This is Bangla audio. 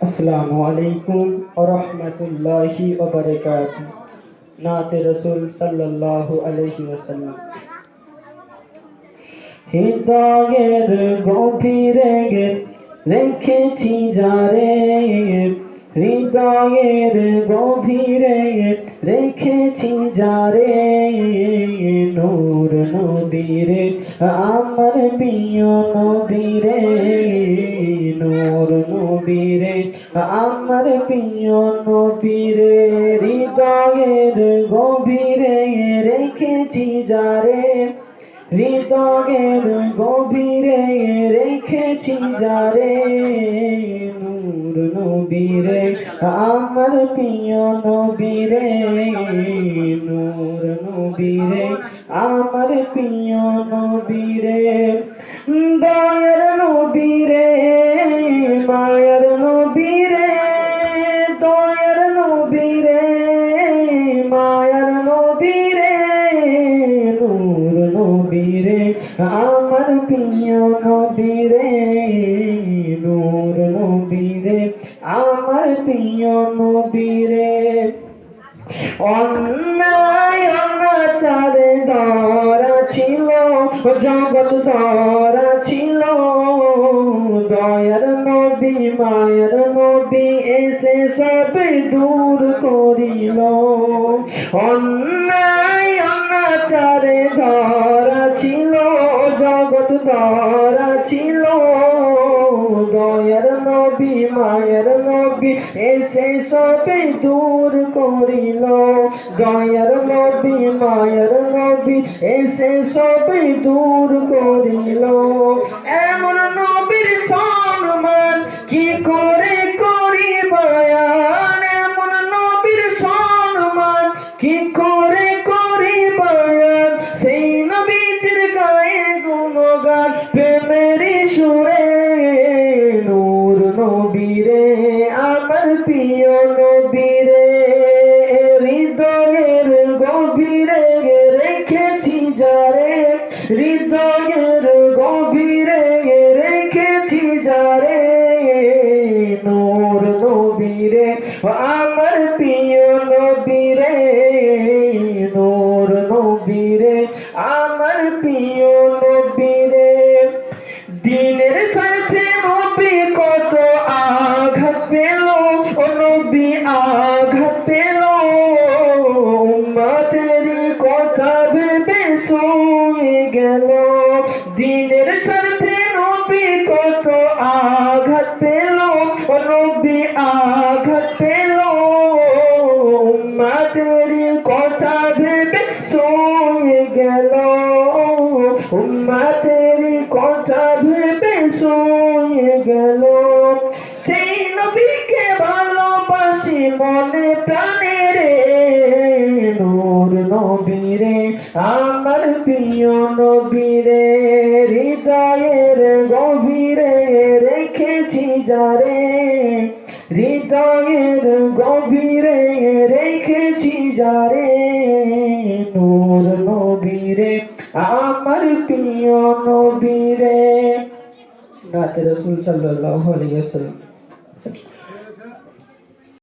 अस्सलामु अलैकुम व रहमतुल्लाहि व बरकातुहू। नाते रसूल सल्लल्लाहु अलैहि वसल्लम। হৃদয়ের গভীরে রেখেছি যারে, হৃদয়ের গভীরে রেখেছি যারে, নূর নবীরে আমার প্রিয় নবীরে, নূর নবীরে আমার প্রিয় নবীরে, হৃদয়ের গভীরে রেখেছি যারে, হৃদয়ের গভীরে রেখেছি যারে, নূর নবীরে আমার প্রিয় নবীরে, নূর নবীরে আমার প্রিয় নবীরে, দয়ার নবীরে মায়ার নবীরে, দয়ার নবীরে মায়ার নবীরে, নূর নবীরে আমার প্রিয় নবীরে, নূর নবীরে আমার প্রিয় নবীরে, অন্যায় অনাচারে ধরা ছিল, জগৎ ধরা ছিল, দয়ার নবী মায়ের নবী এসে সব দূর করিল, অন্যায় অনাচারে ধরা ছিল, জগৎ ধরা ছিল, দয়ার নবী মায়ের নবী এসে সবে দূর করিল, দয়ার নবী মায়ের নবী এসে সবে দূর করিল, এমন নবীর সম্মান কি করে করি বয়ান, এমন নবীর সম্মান কি করে করি বয়ান, সেই নবীর গায়ে গুণগান প্রেমের সুরে, নূর নবীরে আমার প্রিয় নবীরে, হৃদয়ের গভীরে রেখেছি যারে, হৃদয়ের গভীরে রেখেছি যারে, নূর নবীরে আমার প্রিয় নবীরে, নূর নবীরে আমার প্রিয় নবীরে, দিনের সাথে নবী কত আঘাত পেল, ও নবী আঘাত পেল, উম্মতের কথা ভেবে শুয়ে গেল, দিনের সাথে নবী কত আঘাত পেল, ও নবী আঘাত পেল, উম্মতের কথা ভেবে শুয়ে গেল, উম্মতের কথা ভেবে শুয়ে গেল, সেই নবীকে ভালোবাসি মনে প্রাণে রে, নূর নবীরে আমার প্রিয় নবীরে, হৃদয়ের গভীরে রেখেছি যারে, হৃদয়ের গভীরে রেখেছি যারে, নূর নবীরে আমার প্রিয় নবীরে। নাতে রসুল সাল্লাল্লাহু আলাইহি ওয়াসাল্লাম।